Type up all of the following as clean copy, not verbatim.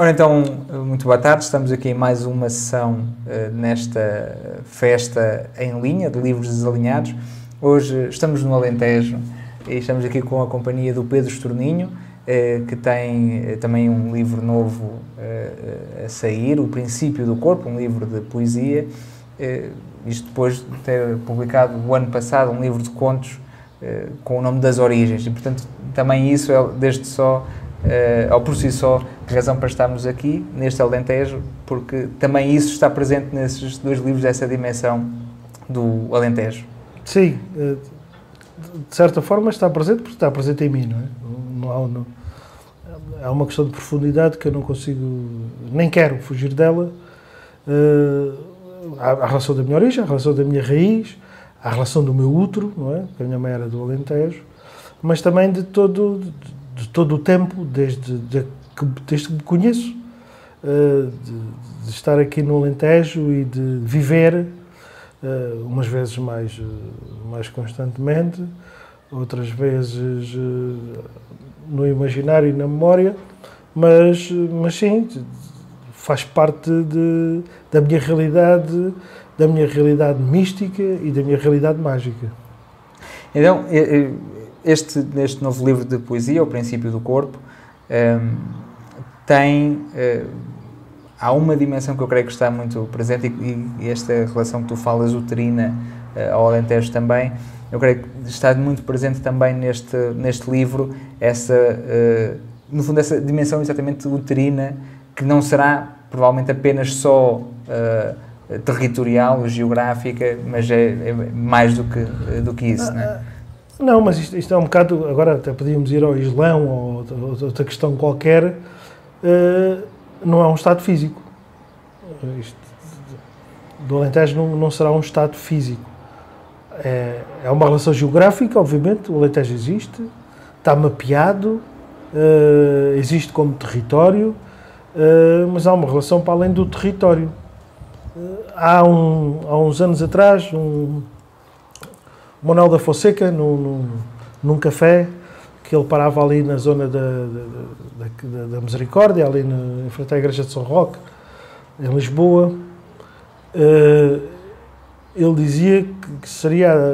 Ora então, muito boa tarde, estamos aqui em mais uma sessão nesta festa em linha de livros desalinhados. Hoje estamos no Alentejo e estamos aqui com a companhia do Pedro Estorninho, que tem também um livro novo a sair, O Princípio do Corpo, um livro de poesia, isto depois de ter publicado o ano passado um livro de contos com o nome das Origens, e portanto também isso é desde só, ou por si só, razão para estarmos aqui neste Alentejo, porque também isso está presente nesses dois livros, essa dimensão do Alentejo. Sim, de certa forma está presente, porque está presente em mim, não é? Há uma questão de profundidade que eu não consigo, nem quero fugir dela. A relação da minha origem, a relação da minha raiz, a relação do meu útero, não é? Porque a minha mãe era do Alentejo, mas também de todo o tempo, desde que me conheço, de estar aqui no Alentejo e de viver, umas vezes mais constantemente, outras vezes no imaginário e na memória, mas sim, faz parte da minha realidade mística e da minha realidade mágica. Então, este novo livro de poesia, O Princípio do Corpo, há uma dimensão que eu creio que está muito presente, e esta relação que tu falas, uterina, ao Alentejo também, eu creio que está muito presente também neste livro, no fundo, essa dimensão exatamente uterina, que não será provavelmente apenas só territorial, geográfica, mas é mais do que isso, não é? Não, mas isto é um bocado, agora até podíamos ir ao Islão ou outra questão qualquer, não é um estado físico. Isto do Alentejo não será um estado físico. É uma relação geográfica, obviamente, o Alentejo existe, está mapeado, existe como território, mas há uma relação para além do território. Há uns anos atrás, Manuel da Fonseca, num café, que ele parava ali na zona da Misericórdia, ali em frente à Igreja de São Roque, em Lisboa, ele dizia que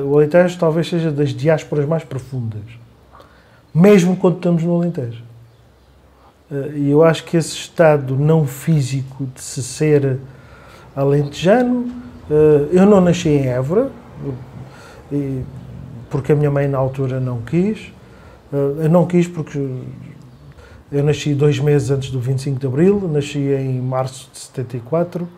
o Alentejo talvez seja das diásporas mais profundas, mesmo quando estamos no Alentejo. E eu acho que esse estado não físico de se ser alentejano, eu não nasci em Évora, porque a minha mãe na altura não quis. Eu não quis porque eu nasci 2 meses antes do 25 de Abril, nasci em março de 74,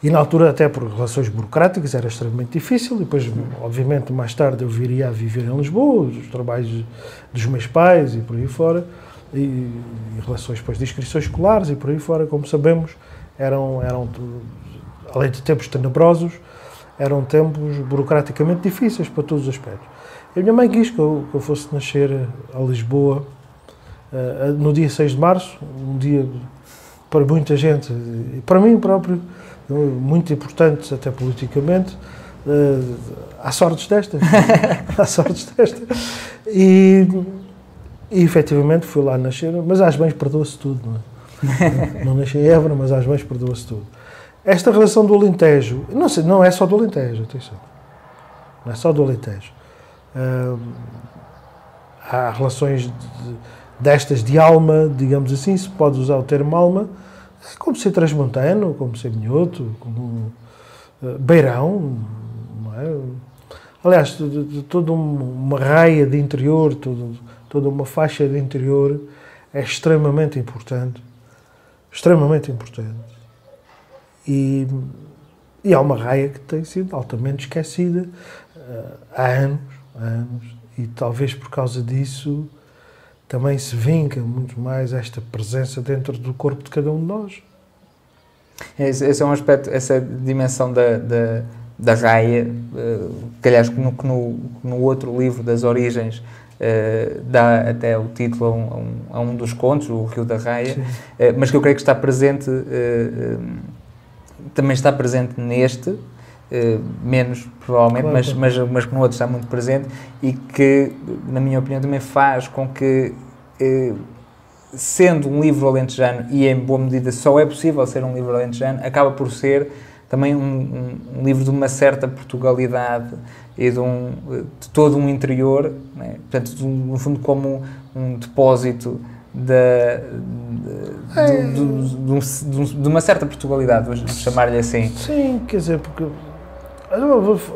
e na altura, até por relações burocráticas, era extremamente difícil, e depois, obviamente, mais tarde eu viria a viver em Lisboa, os trabalhos dos meus pais e por aí fora, e relações depois de inscrições escolares e por aí fora, como sabemos, eram além de tempos tenebrosos, eram tempos burocraticamente difíceis para todos os aspectos. E a minha mãe quis que eu fosse nascer a Lisboa no dia 6 de março, um dia para muita gente, e para mim próprio, muito importante até politicamente. Há sortes destas. Há sortes destas. E efetivamente fui lá nascer, mas às mães perdoa-se tudo, não é? Não nasci em Évora, mas às mães perdoa-se tudo. Esta relação do Alentejo, não é só do Alentejo, atenção, não é só do Alentejo. Há relações destas de alma, digamos assim, se pode usar o termo alma, como ser transmontano, como ser minhoto, como beirão, não é? Aliás, toda uma raia de interior, toda uma faixa de interior é extremamente importante. Extremamente importante. E há uma raia que tem sido altamente esquecida há anos, e talvez por causa disso também se vinca muito mais esta presença dentro do corpo de cada um de nós. Esse é um aspecto, essa dimensão da raia, que aliás no outro livro das Origens dá até o título a um dos contos, O Rio da Raia, mas que eu creio que está presente, também está presente neste, menos provavelmente, claro, mas que no outro está muito presente, e que, na minha opinião, também faz com que sendo um livro alentejano, e em boa medida só é possível ser um livro alentejano, acaba por ser também um livro de uma certa Portugalidade e de todo um interior, né? Portanto, no fundo, como um depósito de uma certa Portugalidade, vamos chamar-lhe assim. Sim, quer dizer, porque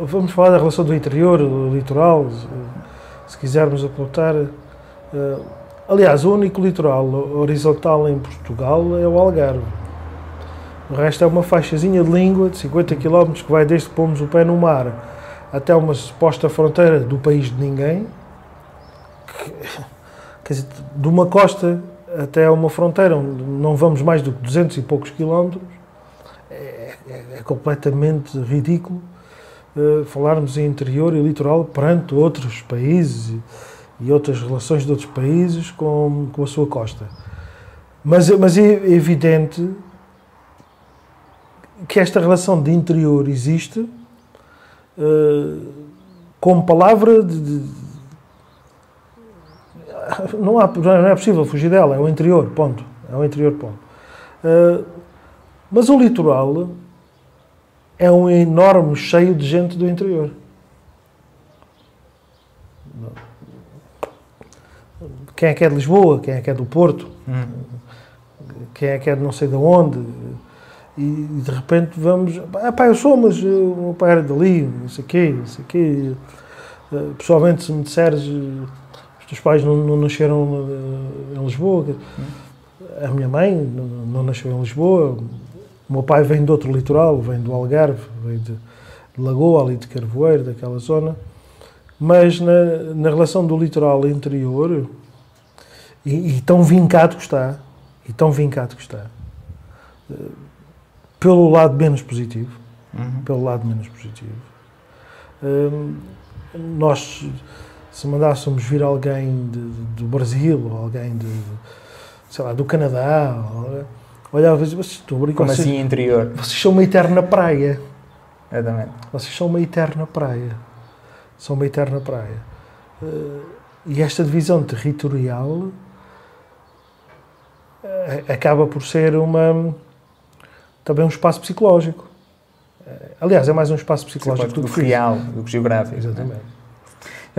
vamos falar da relação do interior, do litoral, se quisermos apontar. Aliás, o único litoral horizontal em Portugal é o Algarve. O resto é uma faixazinha de língua de 50 km que vai desde que pomos o pé no mar até uma suposta fronteira do país de ninguém. Quer dizer, de uma costa até uma fronteira onde não vamos mais do que 200 e poucos quilómetros, é completamente ridículo falarmos em interior e litoral perante outros países e outras relações de outros países com a sua costa. Mas é evidente que esta relação de interior existe como palavra não é possível fugir dela, é o interior, ponto. É o interior, ponto. Mas o litoral é um enorme cheio de gente do interior. Quem é que é de Lisboa? Quem é que é do Porto? Quem é que é de não sei de onde? E de repente vamos... eu sou, mas o meu pai era dali, não sei o quê. Pessoalmente, se me disseres... Os teus pais não nasceram em Lisboa. A minha mãe não nasceu em Lisboa. O meu pai vem de outro litoral, vem do Algarve, vem de Lagoa, ali de Carvoeiro, daquela zona. Mas na relação do litoral interior, e tão vincado que está, pelo lado menos positivo, nós, se mandássemos vir alguém do Brasil, ou alguém sei lá, do Canadá, olhava e dizia, como assim interior? Vocês são uma eterna praia. Exatamente. Vocês são uma eterna praia. E esta divisão territorial acaba por ser também um espaço psicológico. Aliás, é mais um espaço psicológico do que real, do que geográfico. Exatamente. Né?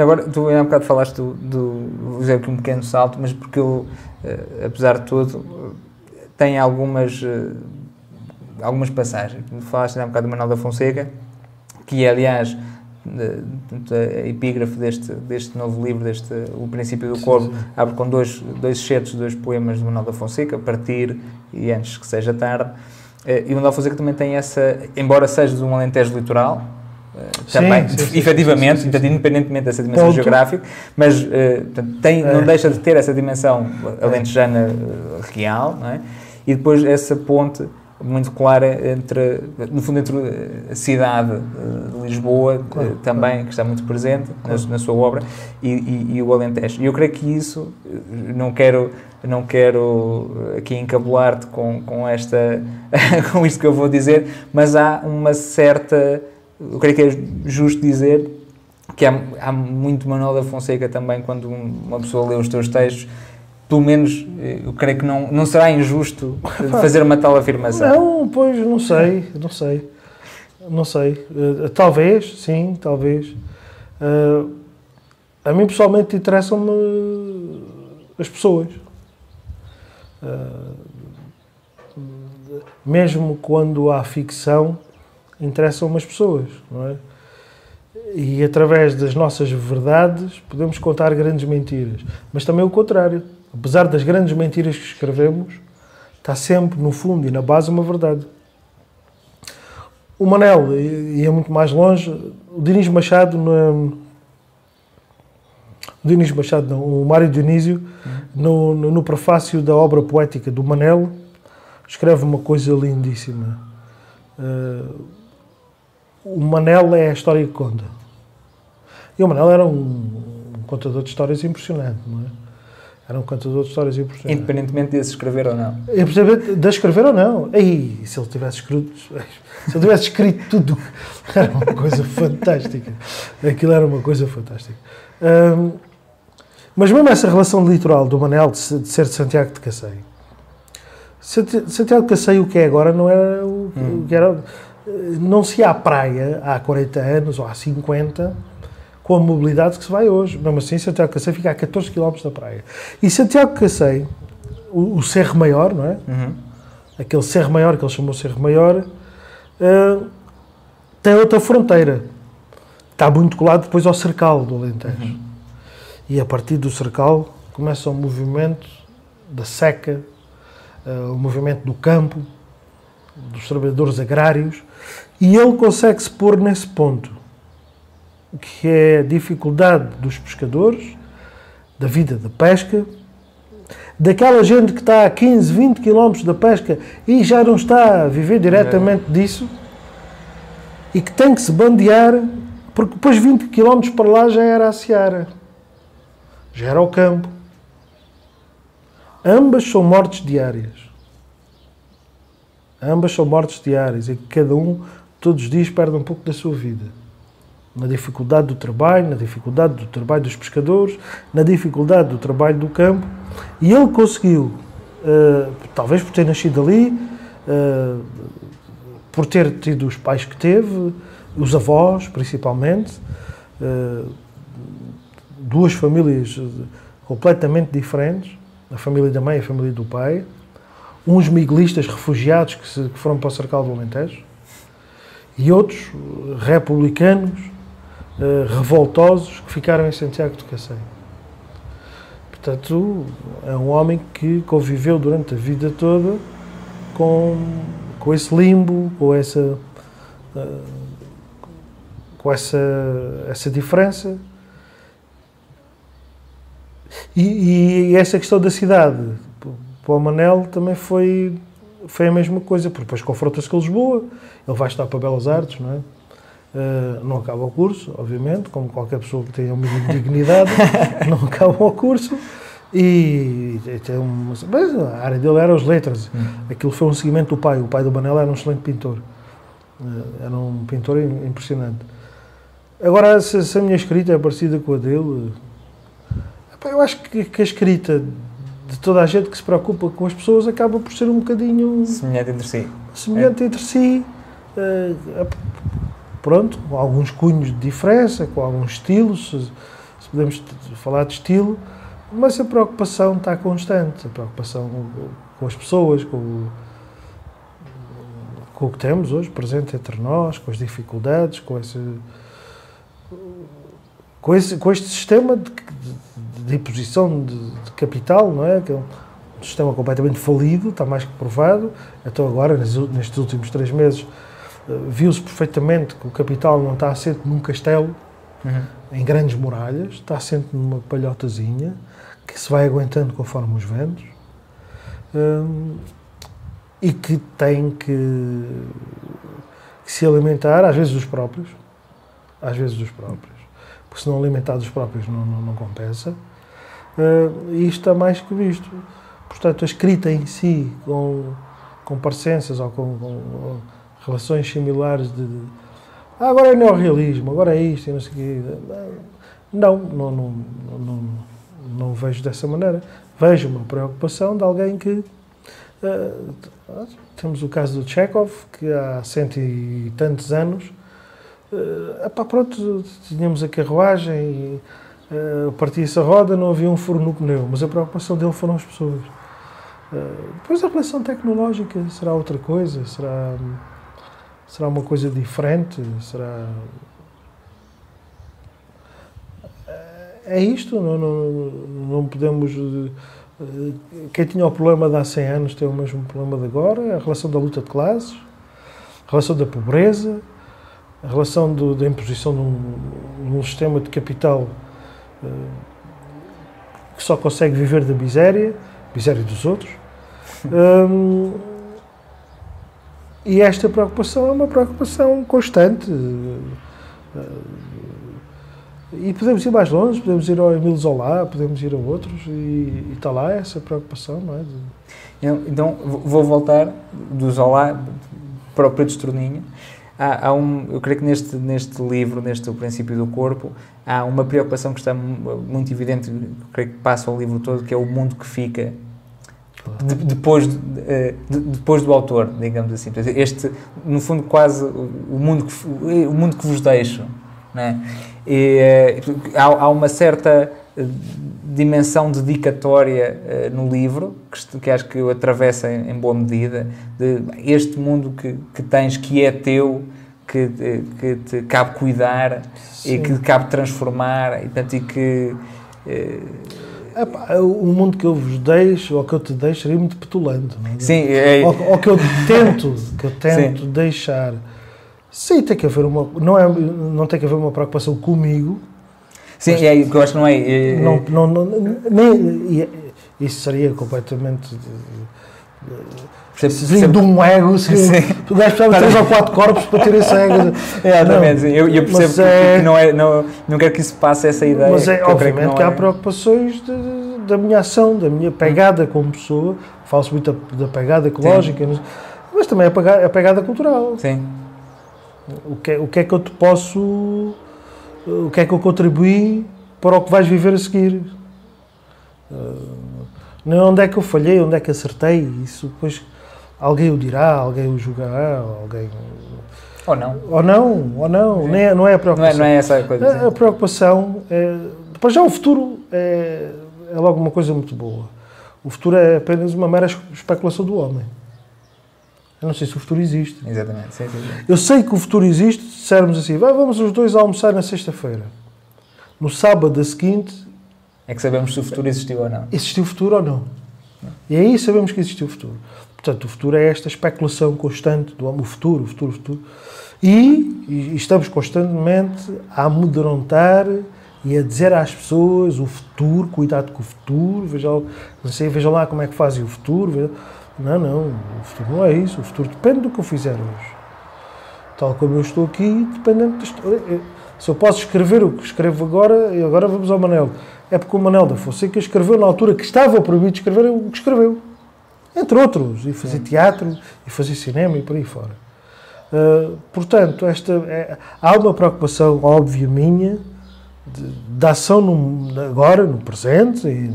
Agora, tu há um bocado falaste vou dizer aqui um pequeno salto, mas porque eu, apesar de tudo, tenho algumas passagens. Falaste há um bocado do Manuel da Fonseca, que é, aliás, a epígrafe deste novo livro, O Princípio do Corvo, abre com dois excertos, dois poemas do Manuel da Fonseca, Partir e Antes que Seja Tarde. E o Manuel da Fonseca também tem essa, embora seja de um Alentejo litoral, também, efetivamente, independentemente dessa dimensão geográfica, mas não deixa de ter essa dimensão alentejana real, não é? E depois essa ponte muito clara entre a cidade de Lisboa, também, que está muito presente na sua obra, e o Alentejo. E eu creio que isso, não quero aqui encabular-te com isto que eu vou dizer, mas há uma certa... Eu creio que é justo dizer que há muito Manuel da Fonseca também, quando uma pessoa lê os teus textos, pelo menos eu creio que não será injusto fazer uma tal afirmação. Não, pois, não sei. Talvez, sim, talvez. A mim pessoalmente interessam-me as pessoas. Mesmo quando há ficção, interessam-me as pessoas, não é? E através das nossas verdades podemos contar grandes mentiras. Mas também o contrário. Apesar das grandes mentiras que escrevemos, está sempre no fundo e na base uma verdade. O Manel ia muito mais longe. O Dinis Machado, o Mário Dionísio, no prefácio da obra poética do Manel, escreve uma coisa lindíssima. O Manel é a história que conta. E o Manel era um contador de histórias impressionante, não é? Era um contador de histórias impressionante. Independentemente de escrever ou não. Independentemente de escrever ou não. E se ele tivesse escrito tudo, era uma coisa fantástica. Aquilo era uma coisa fantástica. Mas mesmo essa relação litoral do Manel de ser de Santiago de Cacém. Santiago de Cacém, o que é agora, não era o que era. Não se ia à praia há 40 anos ou há 50 com a mobilidade que se vai hoje. Mesmo assim, Santiago de Cacém fica a 14 km da praia. E Santiago de Cacém, o Cerro Maior, não é? Aquele Cerro Maior que ele chamou Cerro Maior, tem outra fronteira. Está muito colado depois ao Cercal do Alentejo. E a partir do Cercal começa o movimento da seca, o movimento do campo, dos trabalhadores agrários, e ele consegue se pôr nesse ponto, que é a dificuldade dos pescadores, da vida da pesca, daquela gente que está a 15, 20 km da pesca e já não está a viver diretamente disso, e que tem que se bandear, porque depois 20 km para lá já era a seara, já era o campo. Ambas são mortes diárias. Ambas são mortes diárias e cada um, todos os dias, perde um pouco da sua vida. Na dificuldade do trabalho, na dificuldade do trabalho dos pescadores, na dificuldade do trabalho do campo. E ele conseguiu, talvez por ter nascido ali, por ter tido os pais que teve, os avós, principalmente, duas famílias completamente diferentes, a família da mãe e a família do pai, uns miguelistas refugiados que foram para o Cercal do Alentejo e outros republicanos revoltosos que ficaram em Santiago de Cacém. Portanto, é um homem que conviveu durante a vida toda com esse limbo, com essa diferença. E essa questão da cidade, para o Manel, também foi a mesma coisa, porque depois confronta-se com Lisboa, ele vai estudar para Belas Artes, não é? Não acaba o curso, obviamente, como qualquer pessoa que tenha um mínimo de dignidade, não acaba o curso, mas a área dele era as letras. Aquilo foi um seguimento do pai. O pai do Manel era um excelente pintor, era um pintor impressionante. Agora, se a minha escrita é parecida com a dele, eu acho que a escrita de toda a gente que se preocupa com as pessoas acaba por ser um bocadinho semelhante entre si. Semelhante entre si. Pronto, com alguns cunhos de diferença, com alguns estilos, se podemos falar de estilo, mas a preocupação está constante, a preocupação com as pessoas, com o que temos hoje presente entre nós, com as dificuldades, com este sistema de imposição de capital, não é? Que é um sistema completamente falido, está mais que provado. Então agora, nestes últimos 3 meses, viu-se perfeitamente que o capital não está assente num castelo, em grandes muralhas, está assente numa palhotazinha, que se vai aguentando conforme os ventos, e que tem que se alimentar, às vezes dos próprios, porque se não alimentar dos próprios não compensa. E isto está mais que visto. Portanto, a escrita em si, com parecenças ou com relações similares agora é neorrealismo, agora é isto e não sei o quê. Não vejo dessa maneira. Vejo uma preocupação de alguém que... temos o caso do Chekhov, que há 100 e tantos anos, pronto, tínhamos a carruagem e partia-se a roda, não havia um furo no pneu, mas a preocupação dele foram as pessoas. Depois a relação tecnológica será outra coisa, será uma coisa diferente, é isto, não podemos... Quem tinha o problema de há 100 anos tem o mesmo problema de agora, a relação da luta de classes, a relação da pobreza, a relação da imposição de um sistema de capital que só consegue viver da miséria dos outros. E esta preocupação é uma preocupação constante. E podemos ir mais longe, podemos ir ao Emílio Zola, podemos ir a outros, e está lá essa preocupação, não é? Então, vou voltar do Zola para o Pedro Estorninho. eu creio que neste livro, neste O Princípio do Corpo, há uma preocupação que está muito evidente, eu creio que passa o livro todo, que é o mundo que fica depois do autor, digamos assim. Este, no fundo, quase o mundo que vos deixo, não é? Há uma certa dimensão dedicatória no livro, que acho que o atravessa em boa medida, de este mundo que tens, que é teu, que te cabe cuidar. Sim. E que cabe transformar, e que... o mundo que eu vos deixo, ou que eu te deixo, seria muito petulante, não é? Sim, ou que eu tento deixar. Sim, tem que haver não tem que haver uma preocupação comigo. Sim, é aí que eu acho que não é. Isso seria completamente. De um ego, tu deves precisar de 3 ou 4 corpos para ter esse ego. Exatamente, sim. Eu percebo que não quero que isso passe essa ideia. Mas obviamente que há preocupações da minha ação, da minha pegada como pessoa. Falo-se muito da pegada ecológica, mas também a pegada cultural. Sim. O que é que eu te posso... O que é que eu contribuí para o que vais viver a seguir? Onde é que eu falhei, onde é que acertei? Isso depois alguém o dirá, alguém o julgará, alguém... Ou não. Ou não. Não é a preocupação. Não é essa coisa. A preocupação é... Para já o futuro é logo uma coisa muito boa. O futuro é apenas uma mera especulação do homem. Eu não sei se o futuro existe. Exatamente. Sim. Eu sei que o futuro existe se dissermos assim, vamos os dois almoçar na sexta-feira. No sábado a seguinte... É que sabemos se o futuro existiu ou não. Existiu o futuro ou não. E aí sabemos que existiu o futuro. Portanto, o futuro é esta especulação constante do homem. O futuro. E estamos constantemente a amedrontar e a dizer às pessoas o futuro, cuidado com o futuro, vejam lá como é que fazem o futuro. Não, o futuro não é isso. O futuro depende do que eu fizer hoje. Tal como eu estou aqui, dependendo da história. Se eu posso escrever o que escrevo agora, e agora vamos ao Manel. É porque o Manel da Fonseca escreveu na altura que estava proibido de escrever o que escreveu. Entre outros. E fazer teatro, e fazer cinema, e por aí fora. Portanto, há uma preocupação óbvia minha da ação agora, no presente, e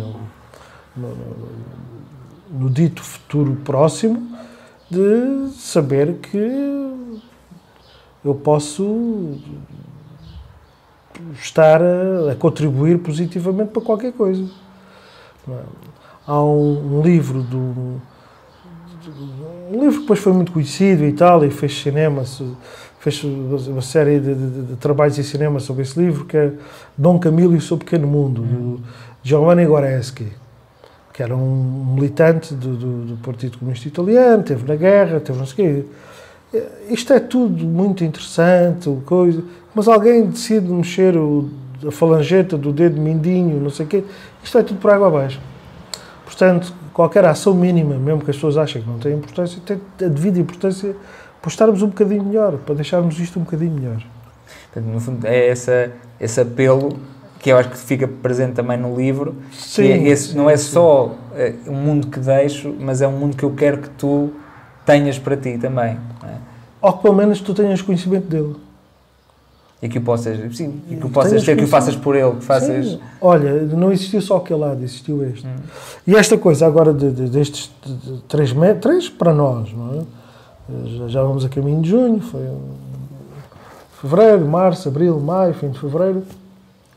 no dito futuro próximo, de saber que eu posso estar a contribuir positivamente para qualquer coisa. Há um livro um livro que depois foi muito conhecido e tal, e fez cinema, fez uma série de trabalhos em cinema sobre esse livro, que é Dom Camilo e o seu Pequeno Mundo, do Giovanni Guareschi, que era um militante do Partido Comunista Italiano, esteve na guerra, teve não sei o quê. Isto é tudo muito interessante, mas alguém decide mexer a falangeta do dedo mindinho, não sei o quê, isto é tudo por água abaixo. Portanto, qualquer ação mínima, mesmo que as pessoas achem que não tem importância, tem a devida importância para estarmos um bocadinho melhor, para deixarmos isto um bocadinho melhor. Portanto, no fundo, é esse apelo que eu acho que fica presente também no livro. Sim, não é só um mundo que deixo, mas é um mundo que eu quero que tu tenhas para ti também. Não é? Ou que pelo menos tu tenhas conhecimento dele. E que o possas ter, que o faças por ele, que faças... Sim. Olha, não existiu só aquele lado, existiu este. E esta coisa agora destes 3 para nós, não é? Já vamos a caminho de junho, foi fevereiro, março, abril, maio, fim de fevereiro.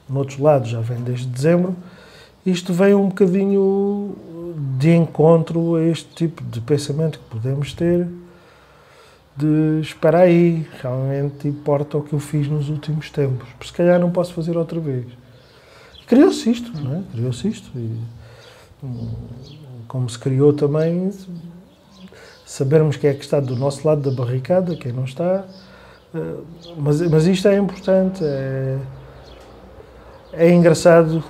No outro lado já vem desde dezembro. Isto vem um bocadinho de encontro a este tipo de pensamento que podemos ter, de espera aí, realmente importa o que eu fiz nos últimos tempos, porque se calhar não posso fazer outra vez. Criou-se isto, não é? Criou-se isto. E, como se criou também, sabermos quem é que está do nosso lado da barricada, quem não está. Mas isto é importante, é engraçado,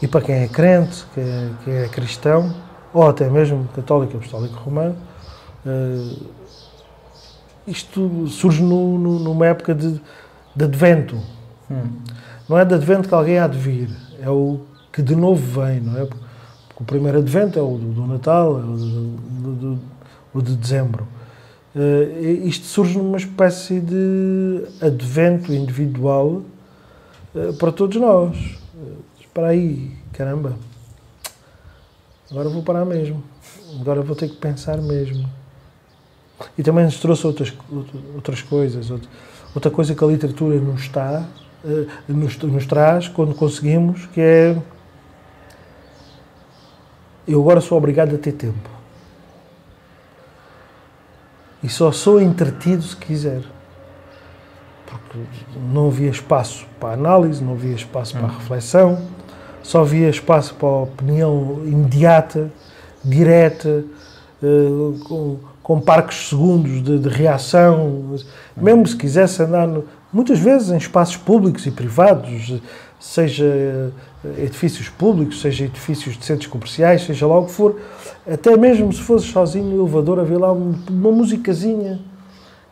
e para quem é crente, que é cristão, ou até mesmo católico, apostólico romano, isto surge numa época de advento. Não é de advento que alguém há de vir, é o que de novo vem, não é? Porque o primeiro advento é o do Natal, é o de dezembro. Isto surge numa espécie de advento individual para todos nós. Espera aí, caramba, agora vou parar mesmo, agora vou ter que pensar mesmo. E também nos trouxe outras coisas, outra coisa que a literatura nos traz quando conseguimos, que é: eu agora sou obrigado a ter tempo. E só sou entretido se quiser. Porque não havia espaço para a análise, não havia espaço para a reflexão, só havia espaço para a opinião imediata, direta, com parcos segundos de reação. Mesmo se quisesse andar, muitas vezes, em espaços públicos e privados, seja edifícios públicos, seja edifícios de centros comerciais, seja lá o que for, até mesmo se fosse sozinho no elevador, havia lá uma musicazinha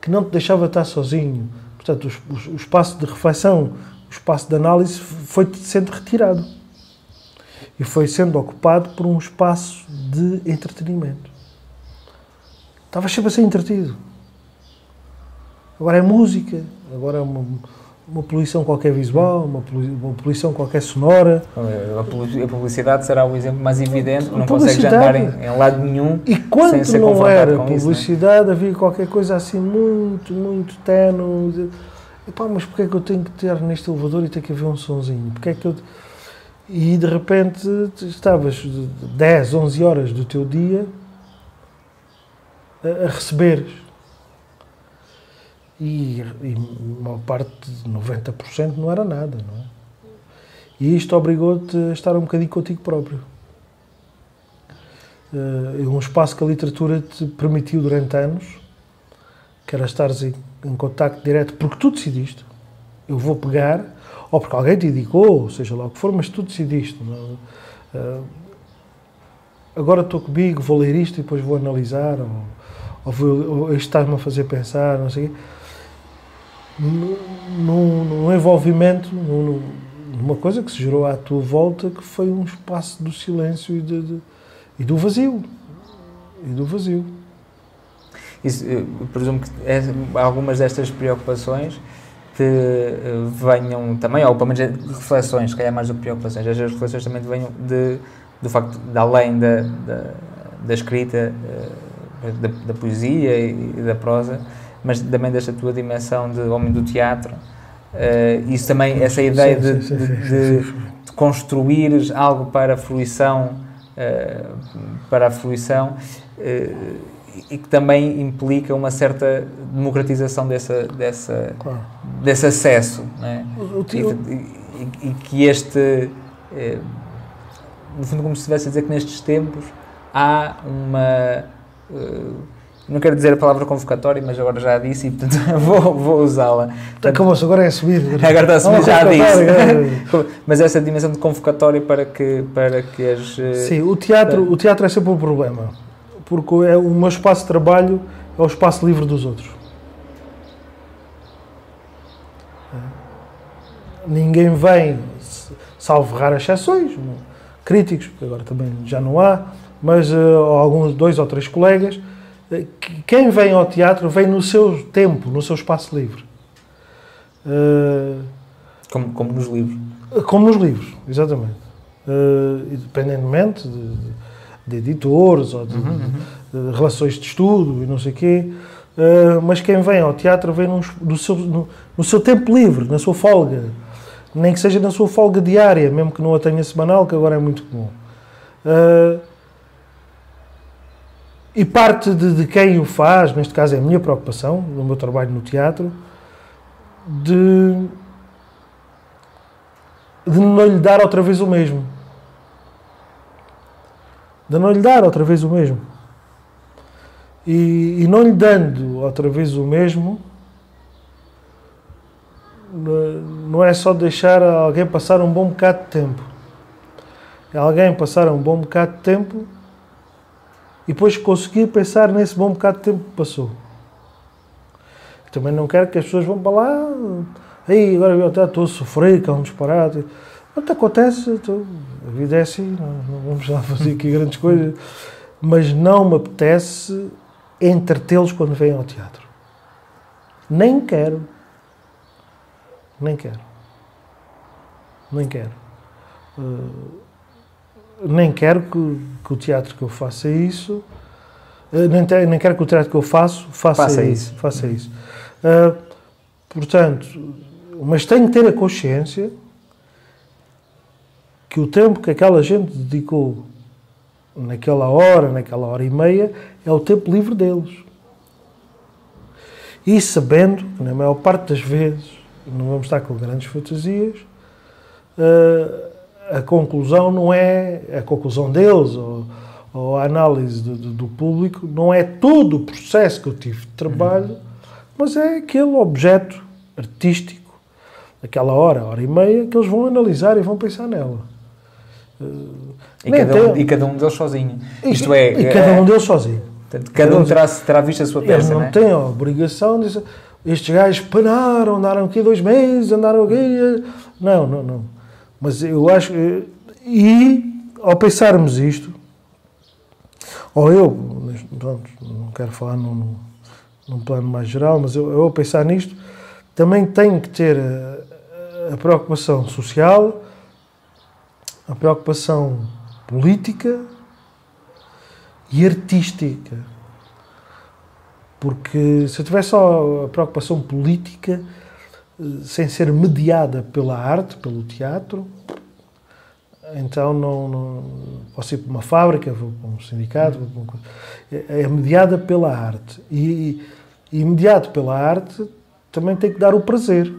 que não te deixava estar sozinho. Portanto, o espaço de reflexão, o espaço de análise foi sendo retirado e foi sendo ocupado por um espaço de entretenimento. Estava sempre a ser entretido. Agora é música, agora é uma poluição qualquer visual, uma poluição qualquer sonora. A publicidade será o exemplo mais evidente, não consegues andar em lado nenhum e quando sem ser não era com publicidade, isso, havia qualquer coisa assim muito ténue. Mas porquê é que eu tenho que ter neste elevador e ter que haver um sonzinho? Porquê é que E de repente estavas 10, 11 horas do teu dia a receberes. E uma parte de 90% não era nada, não é? E isto obrigou-te a estar um bocadinho contigo próprio. Um espaço que a literatura te permitiu durante anos, que era estares em contacto direto, porque tu decidiste. Eu vou pegar, ou porque alguém te indicou, seja lá o que for, mas tu decidiste. Agora estou comigo, vou ler isto e depois vou analisar, ou isto está-me a fazer pensar, não sei o quê. Num envolvimento, numa coisa que se gerou à tua volta, que foi um espaço do silêncio e do vazio. Isso, eu presumo que algumas destas preocupações te venham também, ou pelo menos reflexões, se calhar mais do que preocupações, estas reflexões também te venham do facto de além da escrita, da poesia e da prosa, mas também desta tua dimensão de homem do teatro, isso também, essa ideia de construires algo para a fruição, e que também implica uma certa democratização desse acesso, não é? E que no fundo, como se estivesse a dizer que nestes tempos há uma... não quero dizer a palavra convocatória, mas agora já a disse e, portanto, vou usá-la. Acabou-se, agora é assumir. Agora está a assumir, já a disse. Mas essa dimensão de convocatória para que as... Sim, o teatro é sempre um problema, porque o meu espaço de trabalho é o espaço livre dos outros. Ninguém vem, salvo raras exceções, críticos, porque agora também já não há, mas alguns 2 ou 3 colegas. Quem vem ao teatro vem no seu tempo, no seu espaço livre. Como nos livros. Como nos livros, exatamente. Independentemente de editores ou de relações de estudo e não sei o quê, mas quem vem ao teatro vem no seu tempo livre, na sua folga. Nem que seja na sua folga diária, mesmo que não a tenha semanal, que agora é muito comum. E parte de quem o faz, neste caso é a minha preocupação, no meu trabalho no teatro, de não lhe dar outra vez o mesmo. De não lhe dar outra vez o mesmo. E não lhe dando outra vez o mesmo, não é só deixar alguém passar um bom bocado de tempo. É alguém passar um bom bocado de tempo e depois conseguir pensar nesse bom bocado de tempo que passou. Também não quero que as pessoas vão para lá, aí agora eu estou a sofrer, que é um disparate. Não acontece, a vida é assim, não vamos lá fazer aqui grandes coisas, mas não me apetece entretê-los quando vêm ao teatro. Nem quero. Nem quero. Nem quero. Nem quero que o teatro que eu faça isso. Nem quero que o teatro que eu faça isso. Faça isso. Portanto, mas tenho que ter a consciência que o tempo que aquela gente dedicou naquela hora e meia, é o tempo livre deles. E sabendo que, na maior parte das vezes, não vamos estar com grandes fantasias, a conclusão não é a conclusão deles, ou a análise do público, não é todo o processo que eu tive de trabalho, mas é aquele objeto artístico, aquela hora e meia, que eles vão analisar e vão pensar nela. E cada um deles sozinho. Cada um deles sozinho. Portanto, cada um terá visto a sua peça. Eles não têm a obrigação de dizer, estes gajos panaram, andaram aqui 2 meses, andaram aqui... Não. Mas eu acho... E, ao pensarmos isto, ou eu, pronto, não quero falar num plano mais geral, mas eu ao pensar nisto, também tenho que ter a preocupação social, a preocupação política e artística. Porque se eu tivesse só a preocupação política, sem ser mediada pela arte, pelo teatro, então não posso ir para uma fábrica, vou para um sindicato, vou para uma coisa. É mediada pela arte. E mediado pela arte também tem que dar o prazer.